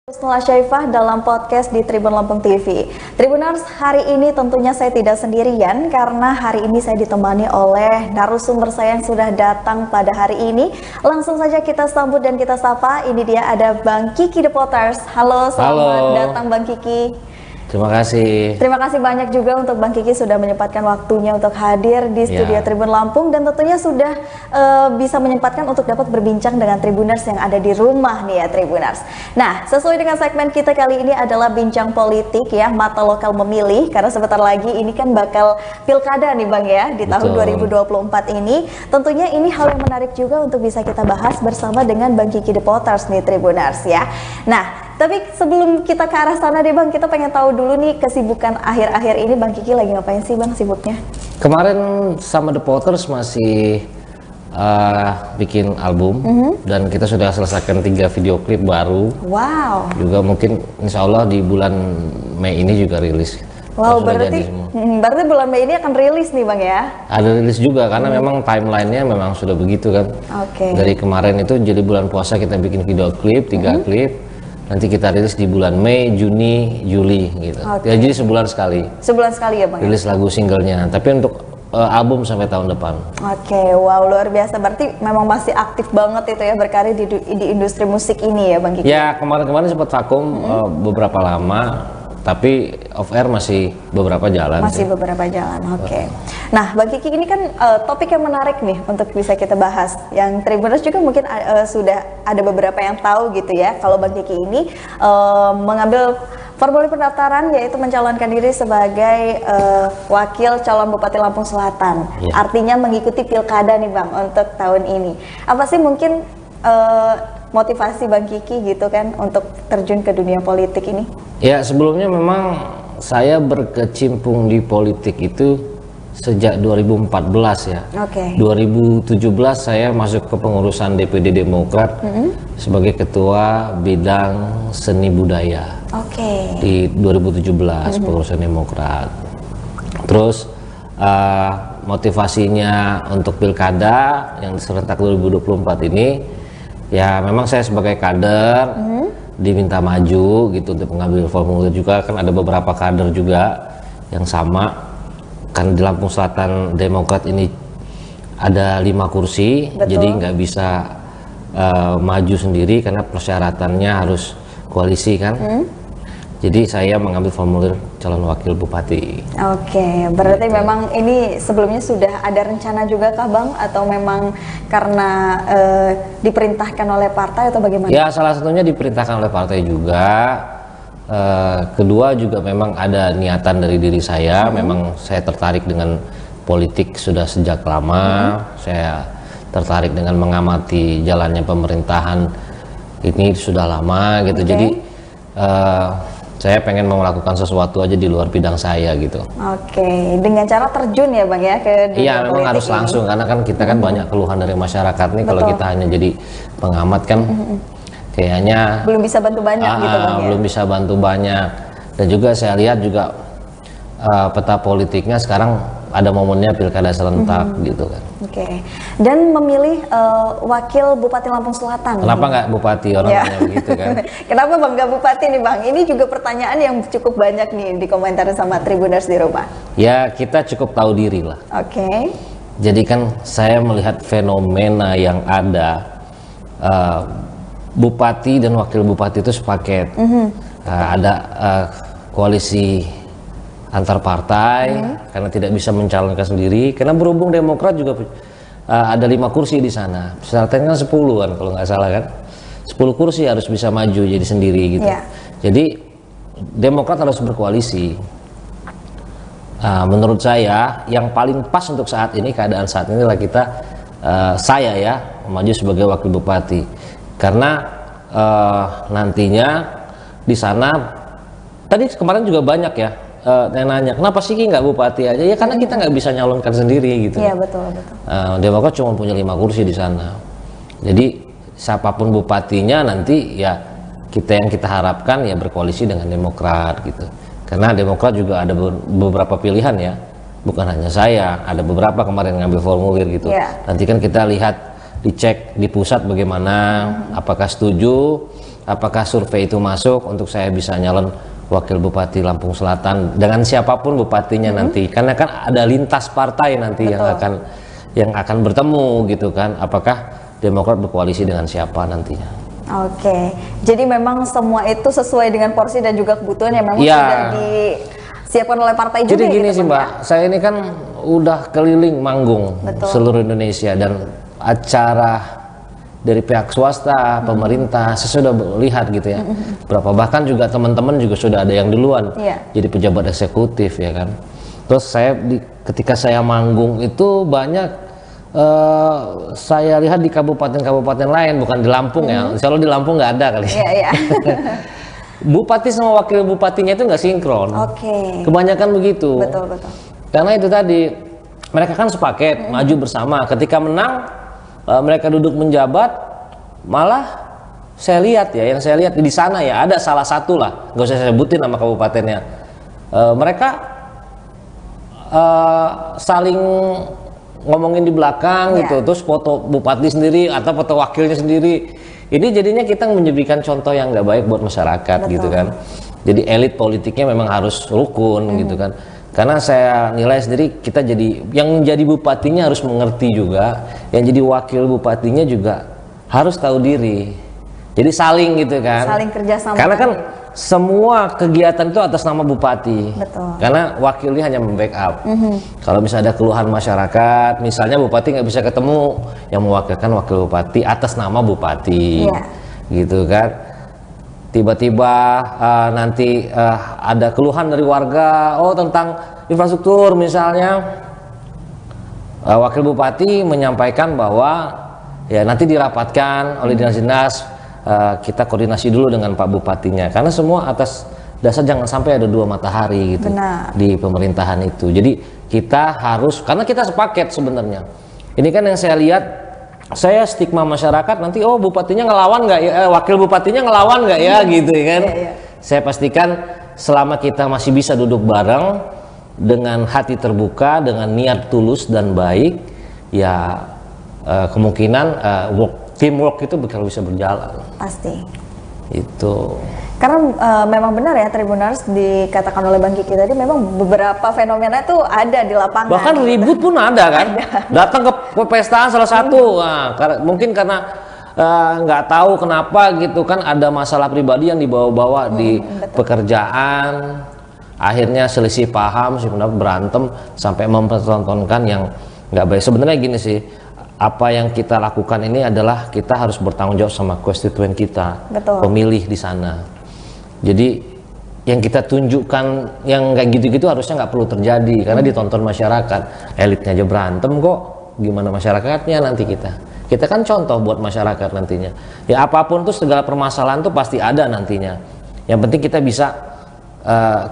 Husnul Syaifah dalam podcast di Tribun Lampung TV. Tribuners, hari ini tentunya saya tidak sendirian karena hari ini saya ditemani oleh narasumber saya yang sudah datang pada hari ini. Langsung saja kita sambut dan kita sapa. Ini dia ada Bang Kiki The Potters. Halo, selamat datang Bang Kiki. Terima kasih. Terima kasih banyak juga untuk Bang Kiki sudah menyempatkan waktunya untuk hadir di studio Tribun Lampung dan tentunya sudah bisa menyempatkan untuk dapat berbincang dengan Tribuners yang ada di rumah nih ya Tribuners. Nah, sesuai dengan segmen kita kali ini adalah bincang politik ya, mata lokal memilih, karena sebentar lagi ini kan bakal pilkada nih Bang ya di tahun 2024 ini. Tentunya ini hal yang menarik juga untuk bisa kita bahas bersama dengan Bang Kiki The Potters nih Tribuners ya. Nah, tapi sebelum kita ke arah sana deh Bang, kita pengen tahu dulu nih kesibukan akhir-akhir ini Bang Kiki lagi ngapain sih Bang sibuknya? Kemarin sama The Potters masih bikin album dan kita sudah selesaikan 3 video klip baru. Wow. Juga mungkin insya Allah di bulan Mei ini juga rilis. Wow, berarti bulan Mei ini akan rilis nih Bang ya? Ada rilis juga karena memang timelinenya memang sudah begitu kan. Oke. Dari kemarin itu jadi bulan puasa kita bikin video klip, 3 klip. Nanti kita rilis di bulan Mei, Juni, Juli gitu. Ya, jadi sebulan sekali. Sebulan sekali ya Bang? Rilis lagu singlenya. Tapi untuk album sampai tahun depan. Oke, wow luar biasa. Berarti memang masih aktif banget itu ya berkarir di industri musik ini ya Bang Kiki? Ya kemarin-kemarin sempat vakum beberapa lama. Tapi off air masih beberapa jalan. Masih sih. Beberapa jalan, oke. Nah, Bang Kiki ini kan topik yang menarik nih untuk bisa kita bahas. Yang Tribuners juga mungkin sudah ada beberapa yang tahu gitu ya. Kalau Bang Kiki ini mengambil formulir pendaftaran yaitu mencalonkan diri sebagai wakil calon Bupati Lampung Selatan. Artinya mengikuti pilkada nih Bang untuk tahun ini. Apa sih mungkin motivasi Bang Kiki gitu kan untuk terjun ke dunia politik ini? Ya sebelumnya memang saya berkecimpung di politik itu sejak 2014 ya. 2017 saya masuk ke pengurusan DPD Demokrat sebagai ketua bidang seni budaya. Di 2017 pengurusan Demokrat. Terus motivasinya untuk pilkada yang serentak 2024 ini ya memang saya sebagai kader diminta maju gitu untuk mengambil formulir juga, kan ada beberapa kader juga yang sama kan di Lampung Selatan Demokrat ini ada 5 kursi. Betul. Jadi nggak bisa maju sendiri karena persyaratannya harus koalisi kan. Jadi saya mengambil formulir calon wakil bupati. Berarti memang ini sebelumnya sudah ada rencana juga kah Bang? Atau memang karena diperintahkan oleh partai atau bagaimana? Ya salah satunya diperintahkan oleh partai juga. Kedua juga memang ada niatan dari diri saya. Memang saya tertarik dengan politik sudah sejak lama. Saya tertarik dengan mengamati jalannya pemerintahan ini sudah lama gitu. Jadi saya pengen mau melakukan sesuatu aja di luar bidang saya gitu. Dengan cara terjun ya Bang ya ke dunia Iya memang harus langsung karena kan kita kan banyak keluhan dari masyarakat nih. Kalau kita hanya jadi pengamat kan kayaknya belum bisa bantu banyak gitu Bang ya. Belum bisa bantu banyak. Dan juga saya lihat juga peta politiknya sekarang ada momennya pilkada serentak gitu kan. Dan memilih wakil Bupati Lampung Selatan. Kenapa nggak Bupati orang-orangnya begitu kan? Kenapa Bang nggak Bupati nih Bang? Ini juga pertanyaan yang cukup banyak nih di komentar sama Tribuners di rumah. Ya kita cukup tahu diri lah. Jadi kan saya melihat fenomena yang ada Bupati dan wakil Bupati itu sepaket. Ada koalisi antar partai karena tidak bisa mencalonkan sendiri, karena berhubung Demokrat juga ada 5 kursi di sana, syaratnya kan 10 kan kalau nggak salah kan, 10 kursi harus bisa maju jadi sendiri gitu. Jadi Demokrat harus berkoalisi. Menurut saya yang paling pas untuk saat ini, keadaan saat ini adalah kita saya ya maju sebagai wakil bupati, karena nantinya di sana tadi kemarin juga banyak ya nanya kenapa sih nggak bupati aja ya, karena kita nggak bisa nyalonkan sendiri gitu. Iya betul. Demokrat cuma punya 5 kursi di sana, jadi siapapun bupatinya nanti ya yang kita harapkan ya berkoalisi dengan Demokrat gitu, karena Demokrat juga ada beberapa pilihan ya, bukan hanya saya, ada beberapa kemarin ngambil formulir gitu. Nanti kan kita lihat dicek di pusat bagaimana, apakah setuju apakah survei itu masuk untuk saya bisa nyalon wakil bupati Lampung Selatan dengan siapapun bupatinya nanti, karena kan ada lintas partai nanti yang akan bertemu gitu kan, apakah Demokrat berkoalisi dengan siapa nantinya. Oke, jadi memang semua itu sesuai dengan porsi dan juga kebutuhan yang memang sudah disiapkan oleh partai juga. Jadi gini gitu, sih Mbak, saya ini kan udah keliling manggung seluruh Indonesia, dan acara dari pihak swasta, pemerintah, saya sudah lihat gitu ya. Berapa bahkan juga teman-teman juga sudah ada yang duluan jadi pejabat eksekutif ya kan. Terus saya ketika saya manggung itu banyak saya lihat di kabupaten-kabupaten lain, bukan di Lampung ya. Insya Allah di Lampung nggak ada kali. Bupati sama wakil bupatinya itu nggak sinkron. Kebanyakan begitu. Betul. Karena itu tadi mereka kan sepaket maju bersama. Ketika menang mereka duduk menjabat, malah saya lihat ya, yang saya lihat di sana ya ada salah satu lah, nggak usah saya sebutin nama kabupatennya. Mereka saling ngomongin di belakang gitu, terus foto bupati sendiri atau foto wakilnya sendiri. Ini jadinya kita menjadikan contoh yang nggak baik buat masyarakat gitu kan. Jadi elit politiknya memang harus rukun gitu kan. Karena saya nilai sendiri, kita jadi yang jadi bupatinya harus mengerti juga, yang jadi wakil bupatinya juga harus tahu diri. Jadi saling gitu kan. Saling kerjasama. Karena kan semua kegiatan itu atas nama bupati. Karena wakilnya hanya membackup. Kalau misalnya ada keluhan masyarakat, misalnya bupati nggak bisa ketemu, yang mewakilkan wakil bupati atas nama bupati, gitu kan. Tiba-tiba nanti ada keluhan dari warga, tentang infrastruktur misalnya, wakil bupati menyampaikan bahwa ya nanti dirapatkan oleh dinas-dinas, kita koordinasi dulu dengan Pak Bupatinya, karena semua atas dasar jangan sampai ada dua matahari gitu di pemerintahan itu. Jadi kita harus, karena kita sepaket sebenarnya. Ini kan yang saya lihat, saya stigma masyarakat nanti bupatinya ngelawan nggak ya, wakil bupatinya ngelawan nggak ya gitu kan. Saya pastikan selama kita masih bisa duduk bareng dengan hati terbuka, dengan niat tulus dan baik, ya kemungkinan teamwork itu bakal bisa berjalan. Pasti. Itu. Karena memang benar ya Tribuners, dikatakan oleh Bang Kiki tadi, memang beberapa fenomena itu ada di lapangan. Bahkan ribut pun ada kan. Datang ke pestaan salah satu, mungkin karena nggak tahu kenapa gitu kan, ada masalah pribadi yang dibawa-bawa di pekerjaan, akhirnya selisih paham, berantem sampai mempertontonkan yang nggak baik. Sebenarnya gini sih, apa yang kita lakukan ini adalah kita harus bertanggung jawab sama konstituen kita, pemilih di sana. Jadi yang kita tunjukkan yang kayak gitu-gitu harusnya nggak perlu terjadi, karena ditonton masyarakat. Elitnya aja berantem kok, gimana masyarakatnya nanti kita kan contoh buat masyarakat nantinya. Ya apapun tuh, segala permasalahan tuh pasti ada nantinya. Yang penting kita bisa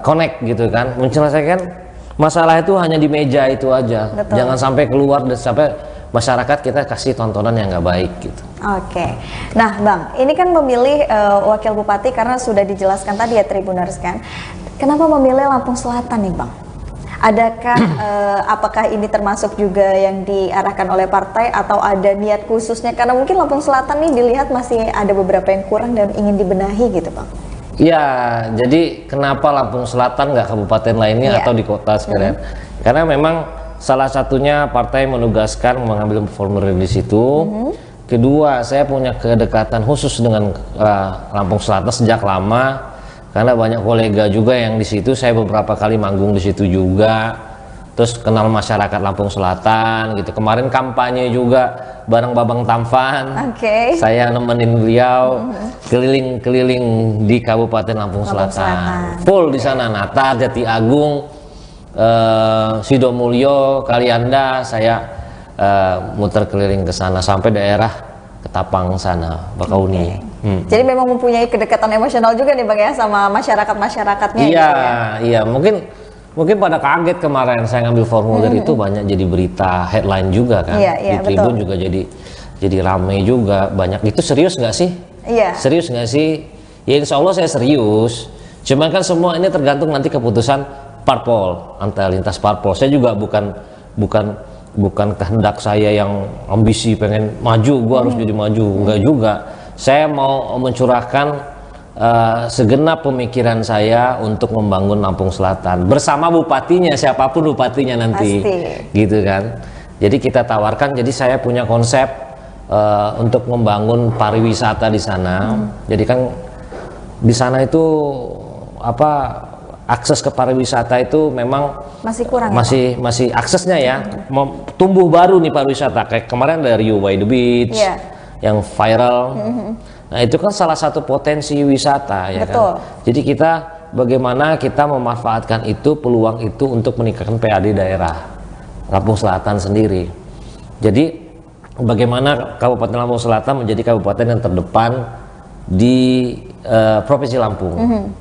connect gitu kan, menyelesaikan masalah itu hanya di meja itu aja. Jangan sampai keluar dan sampai masyarakat kita kasih tontonan yang nggak baik gitu. Nah Bang, ini kan memilih wakil bupati karena sudah dijelaskan tadi ya Tribuners kan. Kenapa memilih Lampung Selatan nih Bang? Adakah apakah ini termasuk juga yang diarahkan oleh partai atau ada niat khususnya? Karena mungkin Lampung Selatan nih dilihat masih ada beberapa yang kurang dan ingin dibenahi gitu Bang. Ya, jadi kenapa Lampung Selatan nggak kabupaten lainnya atau di kota sekalian? Karena memang salah satunya partai menugaskan mengambil formulir di situ. Kedua, saya punya kedekatan khusus dengan Lampung Selatan sejak lama, karena banyak kolega juga yang di situ. Saya beberapa kali manggung di situ juga. Terus kenal masyarakat Lampung Selatan gitu. Kemarin kampanye juga bareng Babang Tampan. Saya nemenin beliau keliling-keliling di Kabupaten Lampung Selatan. Full di sana, Natar, Jati Agung, Sidomulyo, Kalianda, saya muter keliling ke sana sampai daerah Ketapang sana, Bakauni. Jadi memang mempunyai kedekatan emosional juga nih Bang ya sama masyarakatnya. Iya, mungkin pada kaget kemarin saya ngambil formulir itu, banyak jadi berita headline juga kan. Di Tribun juga jadi rame juga, banyak. Itu serius nggak sih? Serius nggak sih? Ya insya Allah saya serius. Cuman kan semua ini tergantung nanti keputusan parpol, antara lintas parpol. Saya juga bukan kehendak saya yang ambisi pengen maju, gua harus jadi maju, enggak juga. Saya mau mencurahkan segenap pemikiran saya untuk membangun Lampung Selatan bersama bupatinya, siapapun bupatinya nanti. Pasti. Gitu kan. Jadi kita tawarkan, jadi saya punya konsep untuk membangun pariwisata di sana. Jadi kan di sana itu akses ke pariwisata itu memang masih kurang, masih aksesnya ya. Tumbuh baru nih pariwisata, kayak kemarin dari You by the Beach yang viral. Nah itu kan salah satu potensi wisata ya. Betul. Kan. Jadi kita bagaimana kita memanfaatkan itu, peluang itu untuk meningkatkan PAD daerah Lampung Selatan sendiri. Jadi bagaimana Kabupaten Lampung Selatan menjadi kabupaten yang terdepan di Provinsi Lampung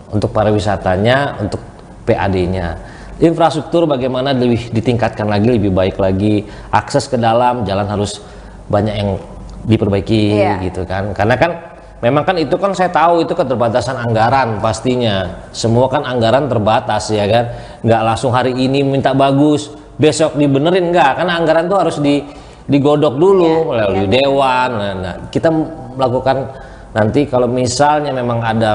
untuk pariwisatanya, untuk PAD-nya. Infrastruktur bagaimana lebih ditingkatkan lagi, lebih baik lagi. Akses ke dalam jalan harus banyak yang diperbaiki gitu kan. Karena kan memang kan itu kan saya tahu itu keterbatasan anggaran pastinya. Semua kan anggaran terbatas ya kan. Nggak langsung hari ini minta bagus, besok dibenerin, enggak. Karena anggaran tuh harus digodok dulu melalui dewan. Nah, kita melakukan nanti kalau misalnya memang ada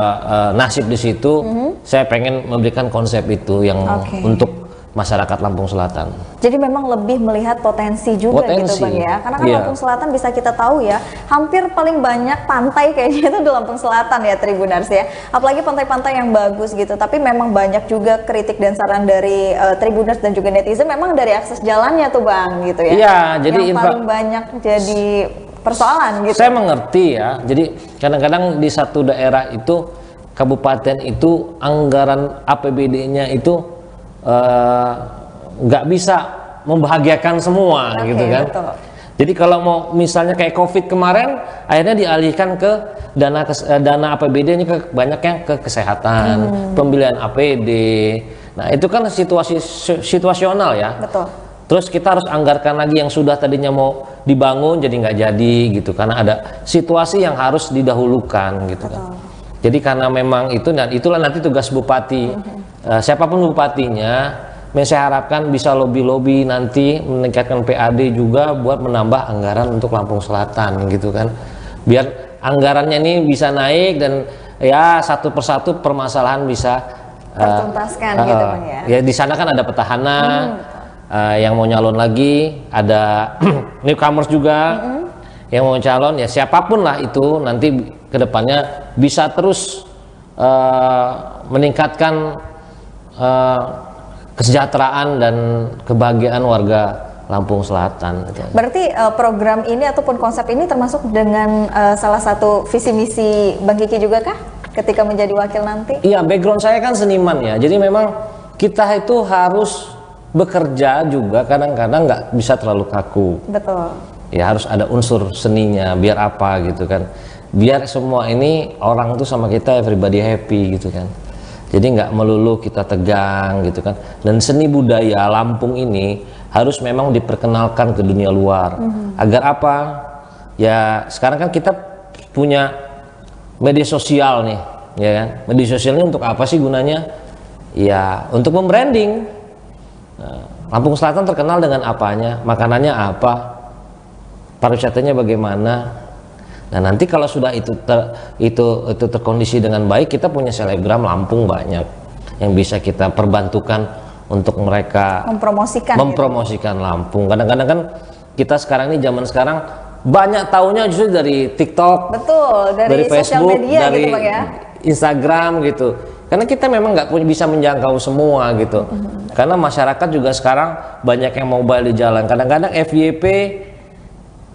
nasib di situ, saya pengen memberikan konsep itu yang untuk masyarakat Lampung Selatan. Jadi memang lebih melihat potensi juga gitu Bang ya. Karena kan Lampung Selatan bisa kita tahu ya, hampir paling banyak pantai kayaknya itu di Lampung Selatan ya Tribuners ya. Apalagi pantai-pantai yang bagus gitu. Tapi memang banyak juga kritik dan saran dari Tribuners dan juga netizen memang dari akses jalannya tuh Bang gitu ya. Iya, jadi yang paling banyak jadi persoalan gitu. Saya mengerti ya. Jadi kadang-kadang di satu daerah itu, kabupaten itu anggaran APBD-nya itu nggak bisa membahagiakan semua gitu kan. Betul. Jadi kalau mau misalnya kayak COVID kemarin, akhirnya dialihkan ke dana APBD-nya ke banyaknya ke kesehatan, pembelian APD. Nah itu kan situasional ya. Betul. Terus kita harus anggarkan lagi yang sudah tadinya mau dibangun jadi nggak jadi gitu, karena ada situasi yang harus didahulukan gitu. Betul. Kan. Jadi karena memang itu, dan itulah nanti tugas bupati. Siapapun bupatinya, saya harapkan bisa lobby-lobby nanti meningkatkan PAD juga buat menambah anggaran untuk Lampung Selatan gitu kan, biar anggarannya ini bisa naik dan ya satu persatu permasalahan bisa tertuntaskan gitu Bang ya. Ya di sana kan ada petahana yang mau nyalon lagi, ada newcomers juga yang mau calon, ya siapapun lah itu nanti kedepannya bisa terus meningkatkan kesejahteraan dan kebahagiaan warga Lampung Selatan. Berarti program ini ataupun konsep ini termasuk dengan salah satu visi misi Bang Kiki juga kah ketika menjadi wakil nanti? Iya, background saya kan seniman ya, jadi memang kita itu harus bekerja juga kadang-kadang nggak bisa terlalu kaku. Betul. Ya harus ada unsur seninya, biar apa gitu kan, biar semua ini orang tuh sama kita everybody happy gitu kan. Jadi nggak melulu kita tegang gitu kan. Dan seni budaya Lampung ini harus memang diperkenalkan ke dunia luar. Agar apa? Ya sekarang kan kita punya media sosial nih, ya kan? Media sosial ini untuk apa sih gunanya? Ya untuk membranding. Lampung Selatan terkenal dengan apanya? Makanannya apa? Pariwisatanya bagaimana? Nah nanti kalau sudah itu terkondisi dengan baik, kita punya selebgram Lampung banyak yang bisa kita perbantukan untuk mereka mempromosikan gitu. Lampung. Kadang-kadang kan kita sekarang ini zaman sekarang banyak taunya justru dari TikTok, betul, dari Facebook, media dari gitu, Bang, ya? Instagram gitu. Karena kita memang nggak bisa menjangkau semua gitu. Karena masyarakat juga sekarang banyak yang mobile di jalan. Kadang-kadang FYP,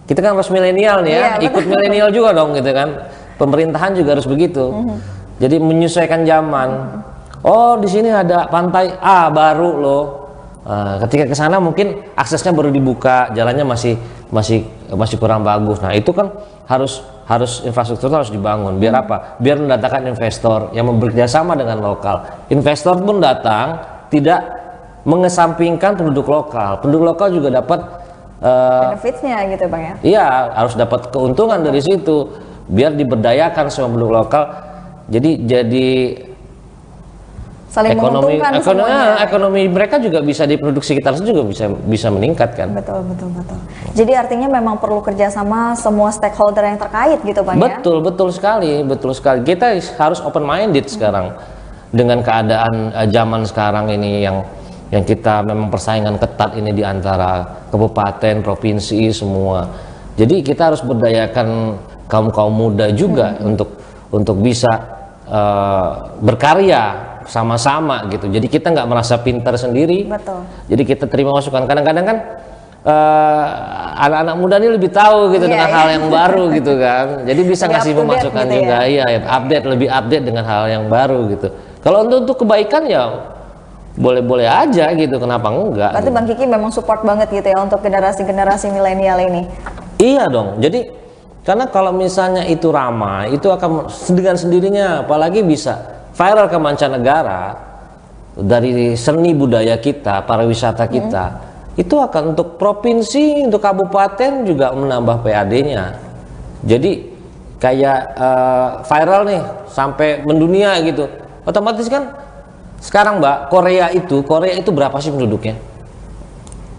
kita kan harus milenial nih ya, ikut milenial juga dong gitu kan. Pemerintahan juga harus begitu. Jadi menyesuaikan zaman. Oh di sini ada pantai baru loh. Ketika ke sana mungkin aksesnya baru dibuka, jalannya masih kurang bagus. Nah itu kan harus infrastruktur harus dibangun. Biar apa? Biar mendatangkan investor yang bekerja sama dengan lokal. Investor pun datang tidak mengesampingkan penduduk lokal. Penduduk lokal juga dapat benefitsnya gitu Bang ya. Iya, harus dapat keuntungan dari situ biar diberdayakan semua penduduk lokal. Jadi Saling menguntungkan semuanya. Ekonomi mereka juga bisa diproduksi kita juga bisa meningkat kan. Betul. Jadi artinya memang perlu kerjasama semua stakeholder yang terkait gitu Bang ya? Betul sekali. Kita harus open minded sekarang dengan keadaan zaman sekarang ini yang kita memang persaingan ketat ini di antara kabupaten, provinsi semua. Jadi kita harus berdayakan kaum muda juga untuk bisa berkarya sama-sama gitu. Jadi kita nggak merasa pintar sendiri. Betul. Jadi kita terima masukan. Kadang-kadang kan anak-anak muda ini lebih tahu gitu dengan hal yang baru gitu kan. Jadi bisa ngasih pemasukan gitu juga. Iya, lebih update dengan hal yang baru gitu. Kalau untuk kebaikan ya boleh-boleh aja gitu. Kenapa enggak? Berarti gitu. Bang Kiki memang support banget gitu ya untuk generasi milenial ini. Iya dong. Jadi karena kalau misalnya itu ramai, itu akan dengan sendirinya, apalagi bisa viral ke mancanegara dari seni budaya kita, pariwisata kita, itu akan untuk provinsi, untuk kabupaten juga menambah PAD-nya. Jadi kayak viral nih sampai mendunia gitu. Otomatis kan sekarang Mbak, Korea itu berapa sih penduduknya?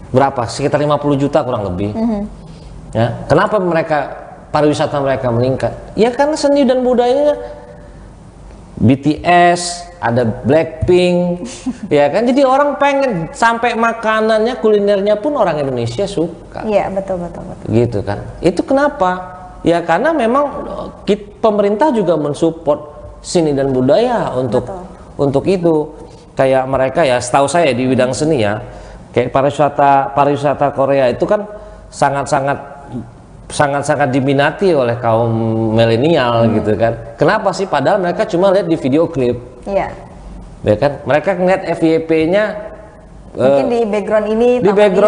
Berapa? Sekitar 50 juta kurang lebih. Ya, kenapa pariwisata mereka meningkat? Ya karena seni dan budayanya. BTS, ada Blackpink, ya kan? Jadi orang pengen sampai makanannya, kulinernya pun orang Indonesia suka. Iya, betul. Gitu kan? Itu kenapa? Ya karena memang pemerintah juga mensupport seni dan budaya untuk itu. Kayak mereka ya, setahu saya di bidang seni ya, kayak pariwisata Korea itu kan sangat-sangat diminati oleh kaum milenial gitu kan. Kenapa sih? Padahal mereka cuma lihat di video klip. Iya. Ya kan? Mereka ngeliat FYP-nya mungkin di background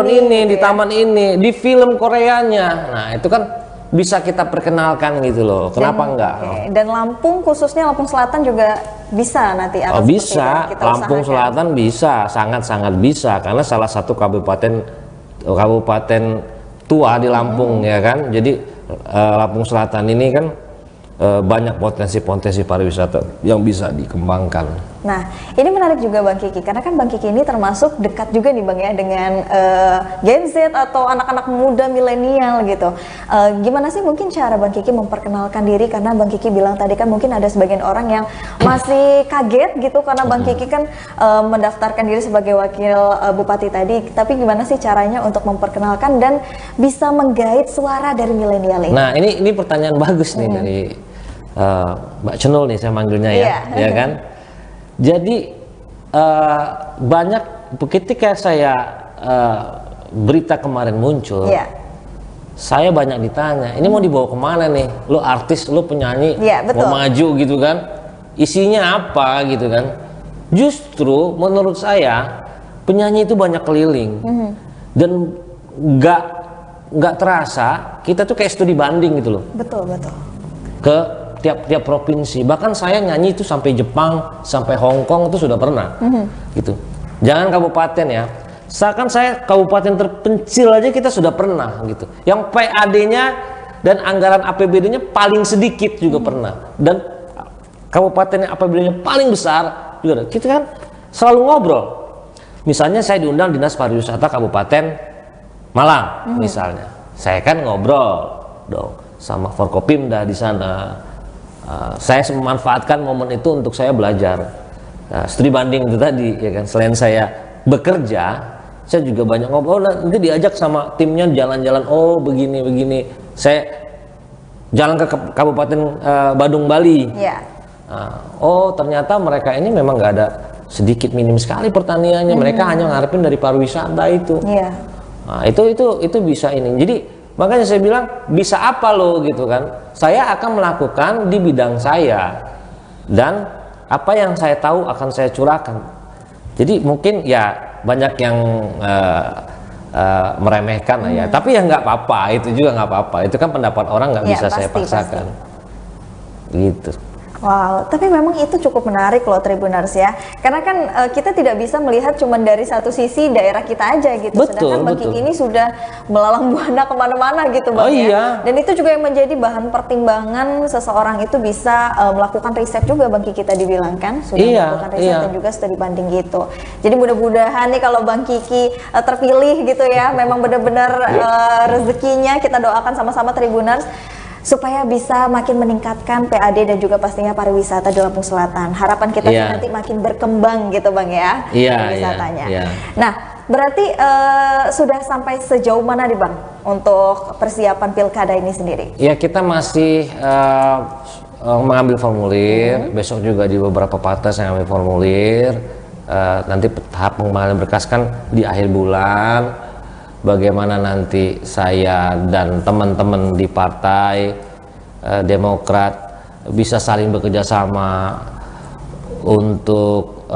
ini, di taman ini, di film Koreanya. Nah, itu kan bisa kita perkenalkan gitu loh. Kenapa enggak? Dan Lampung, khususnya Lampung Selatan juga bisa nanti akan bisa. Lampung Selatan bisa, sangat-sangat bisa karena salah satu kabupaten tua di Lampung ya kan. Jadi Lampung Selatan ini kan banyak potensi pariwisata yang bisa dikembangkan. Nah, ini menarik juga Bang Kiki, karena kan Bang Kiki ini termasuk dekat juga nih Bang ya dengan Gen Z atau anak-anak muda milenial gitu. Gimana sih mungkin cara Bang Kiki memperkenalkan diri, karena Bang Kiki bilang tadi kan mungkin ada sebagian orang yang masih kaget gitu karena Bang Kiki kan mendaftarkan diri sebagai wakil bupati tadi. Tapi gimana sih caranya untuk memperkenalkan dan bisa menggait suara dari milenial ini? Nah, ini pertanyaan bagus nih dari Mbak Cenul nih saya manggilnya ya kan. Jadi banyak ketika saya berita kemarin muncul, saya banyak ditanya, ini mau dibawa kemana nih? Lu artis, lu penyanyi, mau maju gitu kan? Isinya apa gitu kan? Justru menurut saya penyanyi itu banyak keliling dan nggak terasa kita tuh kayak studi banding gitu loh. Betul. Ke tiap provinsi, bahkan saya nyanyi itu sampai Jepang, sampai Hong Kong itu sudah pernah, gitu. Jangan kabupaten ya, seakan saya kabupaten terpencil aja kita sudah pernah, gitu. Yang PAD-nya dan anggaran APBD-nya paling sedikit juga pernah, dan kabupaten yang APBD-nya paling besar juga. Kita kan selalu ngobrol. Misalnya saya diundang Dinas Pariwisata Kabupaten Malang, misalnya, saya kan ngobrol dong sama Forkopimda di sana. Saya memanfaatkan momen itu untuk saya belajar. Nah, studi banding itu tadi ya kan, selain saya bekerja, saya juga banyak ngobrol. Nanti diajak sama timnya jalan-jalan, oh begini. Saya jalan ke Kabupaten Badung, Bali. Oh ternyata mereka ini memang nggak ada, sedikit minim sekali pertaniannya. Mereka hanya ngarepin dari pariwisata itu. Nah, itu bisa ini. Jadi makanya saya bilang, bisa apa lo gitu kan? Saya akan melakukan di bidang saya, dan apa yang saya tahu akan saya curahkan. Jadi mungkin ya banyak yang meremehkan lah ya, tapi ya nggak apa-apa, itu juga nggak apa-apa. Itu kan pendapat orang, nggak bisa saya paksakan. Gitu. Wow, tapi memang itu cukup menarik loh Tribuners ya. Karena kan kita tidak bisa melihat cuma dari satu sisi daerah kita aja gitu. Betul, Sedangkan Bang Kiki ini sudah melalang buana kemana-mana gitu Bang ya. Iya. Dan itu juga yang menjadi bahan pertimbangan seseorang itu bisa melakukan riset juga Bang Kiki tadi bilang kan. Sudah melakukan riset dan juga studi banding gitu. Jadi mudah-mudahan nih kalau Bang Kiki terpilih gitu ya, memang benar-benar rezekinya kita doakan sama-sama Tribuners, supaya bisa makin meningkatkan PAD dan juga pastinya pariwisata di Lampung Selatan. Harapan kita sih nanti makin berkembang gitu Bang ya, pariwisatanya. Nah, berarti sudah sampai sejauh mana nih Bang untuk persiapan pilkada ini sendiri? Ya, kita masih mengambil formulir. Besok juga di beberapa partai saya ambil formulir. Nanti tahap pengumpulan berkas kan di akhir bulan. Bagaimana nanti saya dan teman-teman di partai Demokrat bisa saling bekerja sama untuk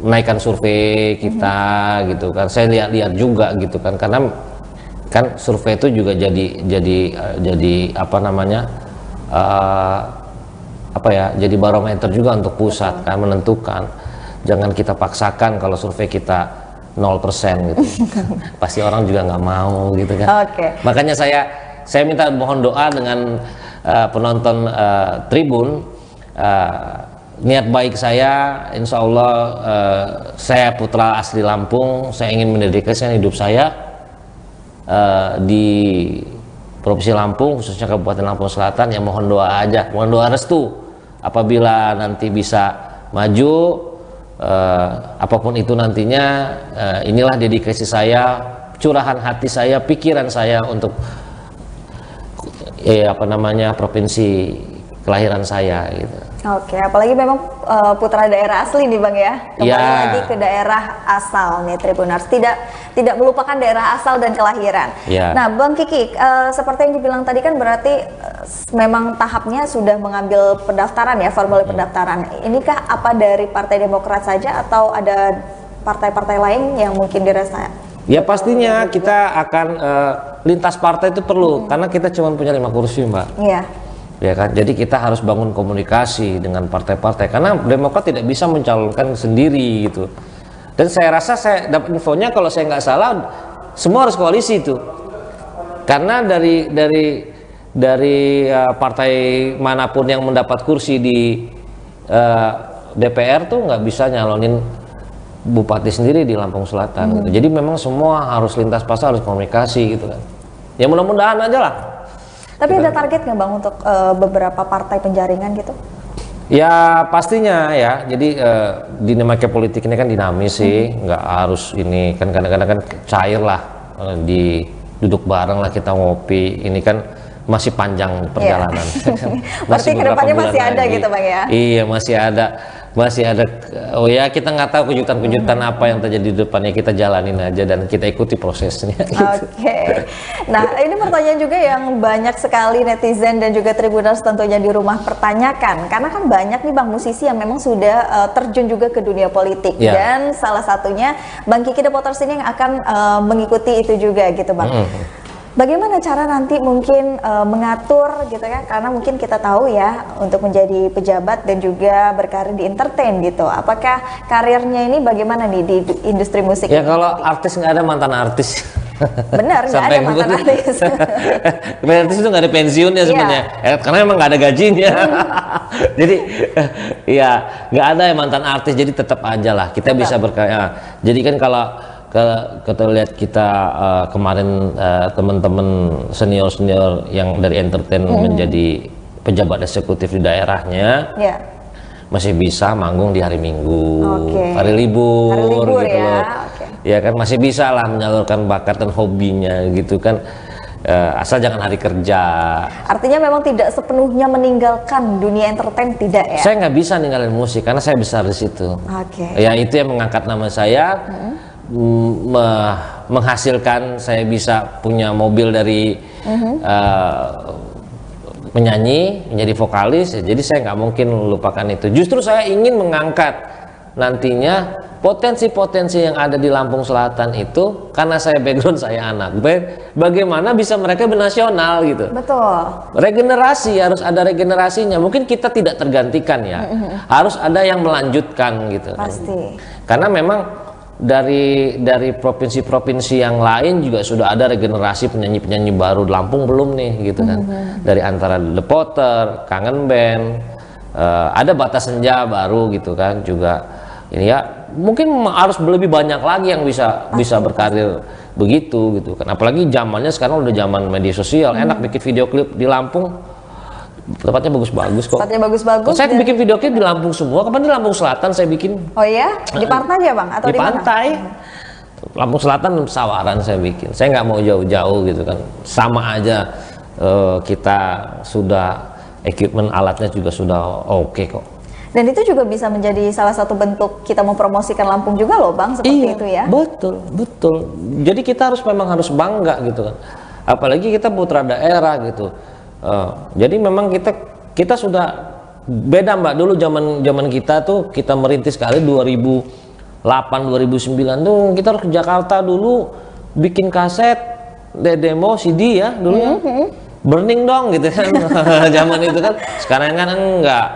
menaikkan survei kita gitu kan. Saya lihat-lihat juga gitu kan, karena kan survei itu juga jadi jadi barometer juga untuk pusat kan, menentukan. Jangan kita paksakan kalau survei kita 0% gitu. Pasti orang juga nggak mau gitu kan. Makanya saya minta mohon doa dengan penonton Tribun. Niat baik saya, insya Allah saya putra asli Lampung, saya ingin mendedikasikan hidup saya di Provinsi Lampung, khususnya Kabupaten Lampung Selatan. Ya mohon doa aja, mohon doa restu apabila nanti bisa maju. Apapun itu nantinya, inilah dedikasi saya, curahan hati saya, pikiran saya untuk provinsi kelahiran saya gitu. Apalagi memang putra daerah asli nih Bang ya. Kembali lagi ke daerah asal nih Tribuners, tidak melupakan daerah asal dan kelahiran. Nah Bang Kiki, seperti yang dibilang tadi kan berarti memang tahapnya sudah mengambil pendaftaran ya, formulir pendaftaran. Inikah apa dari Partai Demokrat saja atau ada partai-partai lain yang mungkin dirasa? Ya pastinya kita akan lintas partai itu perlu, karena kita cuma punya 5 kursi Mbak. Ya kan, jadi kita harus bangun komunikasi dengan partai-partai, karena Demokrat tidak bisa mencalonkan sendiri gitu. Dan saya rasa, saya dapat infonya kalau saya nggak salah semua harus koalisi itu, karena dari partai manapun yang mendapat kursi di DPR tuh nggak bisa nyalonin bupati sendiri di Lampung Selatan gitu. Jadi memang semua harus lintas partai, harus komunikasi gitu kan. Ya mudah-mudahan aja lah. Tapi ada target nggak Bang untuk beberapa partai penjaringan gitu? Ya pastinya ya. Jadi dinamika politik ini kan dinamis sih, nggak harus ini kan, kadang-kadang kan cair lah, duduk bareng lah kita ngopi. Ini kan masih panjang perjalanan. Berarti kedepannya masih ada lagi gitu Bang ya? Iya masih ada. Oh ya, kita nggak tahu kejutan-kejutan apa yang terjadi di depannya, kita jalanin aja dan kita ikuti prosesnya gitu. Nah ini pertanyaan juga yang banyak sekali netizen dan juga Tribuners tentunya di rumah pertanyakan, karena kan banyak nih Bang musisi yang memang sudah terjun juga ke dunia politik, dan salah satunya Bang Kiki The Potters ini yang akan mengikuti itu juga gitu Bang. Bagaimana cara nanti mungkin mengatur gitu ya, karena mungkin kita tahu ya untuk menjadi pejabat dan juga berkarir di entertain gitu. Apakah karirnya ini bagaimana nih di industri musik? Ya kalau artis nggak ada mantan artis. Benar, nggak ada mantan artis. Artis itu nggak ada pensiunnya sebenarnya, karena memang nggak ada gajinya. Jadi ya nggak ada ya mantan artis, jadi tetap aja lah kita bisa berkarya. Jadi kan kalau kita lihat kemarin teman-teman senior yang dari entertain menjadi pejabat eksekutif di daerahnya, masih bisa manggung di hari Minggu, hari libur gitu loh. Ya kan masih bisa lah menyalurkan bakat dan hobinya gitu kan, asal jangan hari kerja. Artinya memang tidak sepenuhnya meninggalkan dunia entertain, tidak ya? Saya nggak bisa ninggalin musik karena saya besar di situ. Ya itu yang mengangkat nama saya. Menghasilkan saya bisa punya mobil dari penyanyi menjadi vokalis, jadi saya nggak mungkin lupakan itu. Justru saya ingin mengangkat nantinya potensi-potensi yang ada di Lampung Selatan itu, karena saya background saya anak band, bagaimana bisa mereka bernasional gitu. Betul. Regenerasi, harus ada regenerasinya. Mungkin kita tidak tergantikan ya, harus ada yang melanjutkan gitu. Pasti. Karena memang dari provinsi-provinsi yang lain juga sudah ada regenerasi penyanyi-penyanyi baru. Lampung belum nih gitu kan. Dari antara The Potter, Kangen Band, ada Batas Senja baru gitu kan juga. Ini ya mungkin harus lebih banyak lagi yang bisa berkarir begitu gitu kan. Apalagi zamannya sekarang udah zaman media sosial, enak bikin video klip di Lampung. Tempatnya bagus-bagus kok. Tempatnya bagus-bagus. Saya bikin video klip di Lampung semua. Kapan di Lampung Selatan saya bikin? Oh iya, di pantai ya bang? Atau di di mana? pantai. Lampung Selatan Sawaran saya bikin. Saya nggak mau jauh-jauh gitu kan. Sama aja kita sudah equipment alatnya juga sudah oke kok. Dan itu juga bisa menjadi salah satu bentuk kita mempromosikan Lampung juga loh bang, seperti itu ya. Betul. Jadi kita memang harus bangga gitu kan. Apalagi kita putra daerah gitu. Jadi memang kita sudah beda mbak. Dulu zaman kita tuh kita merintis sekali 2008 2009 tuh kita harus ke Jakarta dulu bikin kaset, demo CD ya dulu ya. Burning dong gitu kan. Zaman itu kan. Sekarang kan enggak.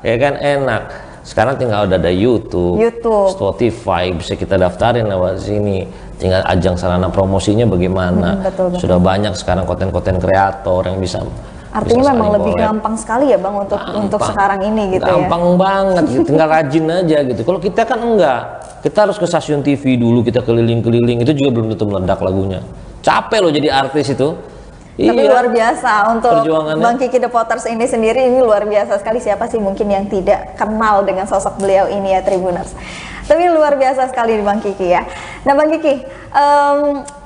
Ya kan enak. Sekarang tinggal ada YouTube, Spotify, bisa kita daftarin lewat sini. Tinggal ajang sarana promosinya bagaimana. Betul. Sudah banyak sekarang konten-konten kreator yang bisa. Artinya memang lebih gampang sekali ya bang untuk sekarang ini gitu ya. Gampang banget, gitu. Tinggal rajin aja gitu. Kalau kita kan enggak, kita harus ke stasiun TV dulu, kita keliling-keliling. Itu juga belum tentu meledak lagunya. Capek loh jadi artis itu. Tapi luar biasa untuk perjuangannya. Bang Kiki The Potters ini sendiri, ini luar biasa sekali. Siapa sih mungkin yang tidak kenal dengan sosok beliau ini ya Tribuners. Tapi luar biasa sekali Bang Kiki ya. Nah Bang Kiki,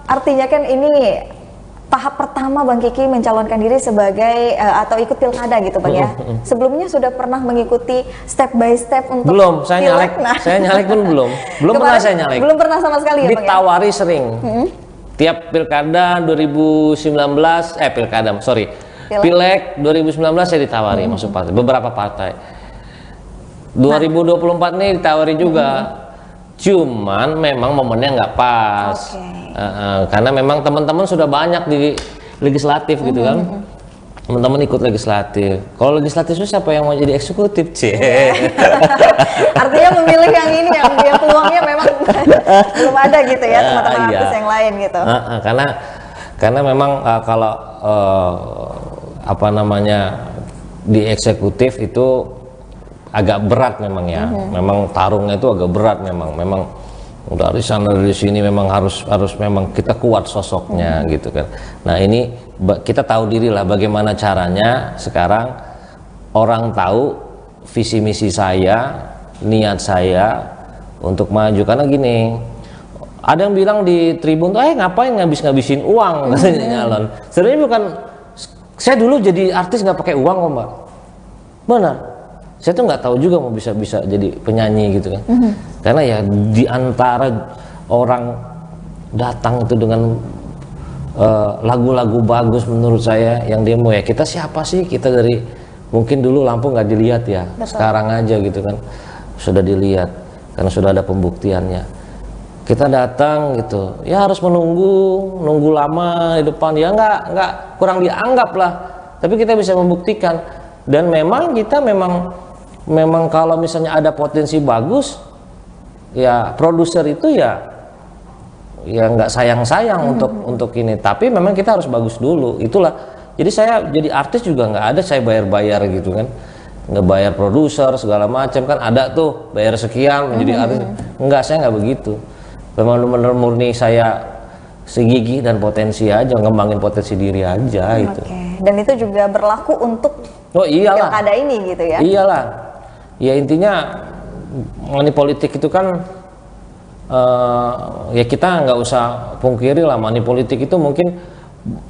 artinya kan ini tahap pertama Bang Kiki mencalonkan diri sebagai atau ikut pilkada gitu Bang ya. Sebelumnya sudah pernah mengikuti step by step untuk belum, saya nyalek. Saya nyalek pun belum pernah saya nyalek. Belum pernah sama sekali ya Bang ya. Ditawari sering. Tiap pilkada 2019 Pileg 2019 saya ditawari masuk partai, beberapa partai. 2024 nih ditawari juga. Cuman memang momennya nggak pas. Karena memang teman-teman sudah banyak di legislatif gitu kan. Teman-teman ikut legislatif. Kalau legislatif itu siapa yang mau jadi eksekutif, Artinya memilih yang ini yang peluangnya memang belum ada gitu ya teman-teman artis yang lain gitu. Karena memang kalau apa namanya di eksekutif itu agak berat memang ya. Memang tarungnya itu agak berat memang dari sana dari sini memang harus memang kita kuat sosoknya gitu kan. Nah ini kita tahu diri lah bagaimana caranya sekarang orang tahu visi misi saya, niat saya untuk maju. Karena gini, ada yang bilang di Tribun tuh ngapain ngabisin uang katanya nyalon. Sebenarnya bukan, saya dulu jadi artis nggak pakai uang kok mbak, benar. Saya tuh nggak tahu juga mau bisa jadi penyanyi gitu kan. Karena ya di antara orang datang itu dengan lagu-lagu bagus menurut saya yang demo ya, kita siapa sih, kita dari mungkin dulu Lampung nggak dilihat ya. Betul. Sekarang aja gitu kan sudah dilihat karena sudah ada pembuktiannya. Kita datang gitu ya harus nunggu lama di depan ya, nggak kurang dianggap lah, tapi kita bisa membuktikan. Dan memang kita memang kalau misalnya ada potensi bagus ya, produser itu ya nggak sayang untuk ini, tapi memang kita harus bagus dulu. Itulah jadi saya jadi artis juga nggak ada saya bayar gitu kan, nggak bayar produser segala macam kan, ada tuh bayar sekian menjadi artis. Enggak, saya nggak begitu. Memang benar murni saya segigi dan potensi aja, ngembangin potensi diri aja itu. Dan itu juga berlaku untuk pilkada ini gitu ya. Iyalah, ya intinya money politik itu kan ya kita nggak usah pungkiri lah, money politik itu mungkin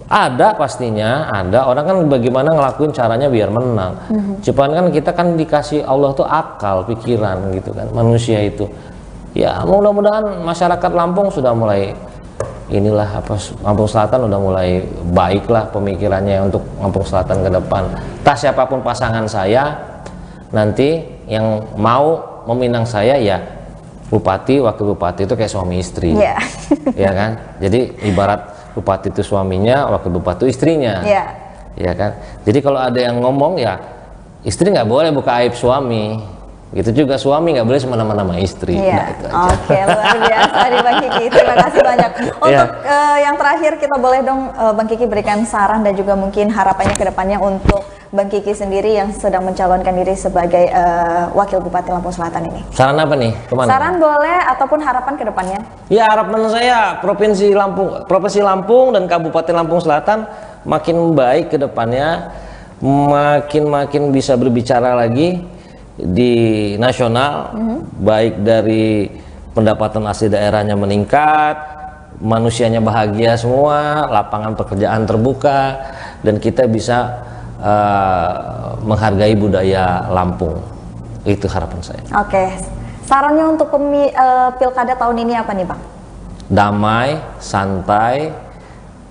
ada, pastinya ada orang kan bagaimana ngelakuin caranya biar menang. Cuman kan kita kan dikasih Allah tuh akal pikiran gitu kan, manusia itu ya. Mudah-mudahan masyarakat Lampung sudah mulai Lampung Selatan udah mulai baik lah pemikirannya untuk Lampung Selatan ke depan. Entah siapapun pasangan saya nanti yang mau meminang saya ya bupati, wakil bupati itu kayak suami istri, ya kan? Jadi ibarat bupati itu suaminya, wakil bupati itu istrinya, ya kan? Jadi kalau ada yang ngomong ya istri nggak boleh buka aib suami. Gitu juga suami nggak boleh semena-mena istri. Nah, itu aja. Oke, luar biasa nih Bang Kiki. Terima kasih banyak. Untuk yang terakhir kita boleh dong Bang Kiki berikan saran dan juga mungkin harapannya ke depannya untuk Bang Kiki sendiri yang sedang mencalonkan diri sebagai Wakil Bupati Lampung Selatan ini. Saran apa nih? Kemana? Saran boleh ataupun harapan ke depannya? Ya harapan saya Provinsi Lampung dan Kabupaten Lampung Selatan makin baik ke depannya, makin bisa berbicara lagi di nasional, baik dari pendapatan asli daerahnya meningkat, manusianya bahagia semua, lapangan pekerjaan terbuka, dan kita bisa menghargai budaya Lampung. Itu harapan saya. Oke, sarannya untuk pilkada tahun ini apa nih Bang? Damai, santai,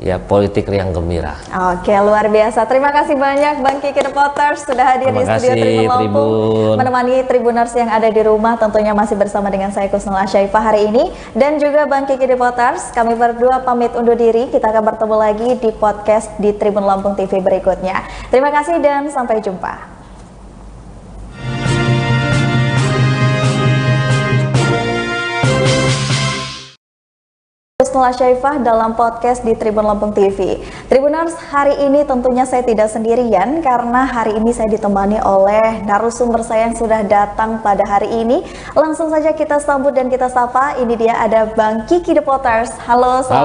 ya politik riang gembira. Oke, luar biasa. Terima kasih banyak Bang Kiki Reporters sudah hadir di studio Tribun Lampung, menemani Tribuners yang ada di rumah. Tentunya masih bersama dengan saya Kusnul Asyaifah hari ini, dan juga Bang Kiki Reporters. Kami berdua pamit undur diri. Kita akan bertemu lagi di podcast di Tribun Lampung TV berikutnya. Terima kasih dan sampai jumpa. Kusnul Asyaifah dalam podcast di Tribun Lampung TV. Tribuners, hari ini tentunya saya tidak sendirian karena hari ini saya ditemani oleh narasumber saya yang sudah datang pada hari ini. Langsung saja kita sambut dan kita sapa. Ini dia ada Bang Kiki Reporters. Halo, selamat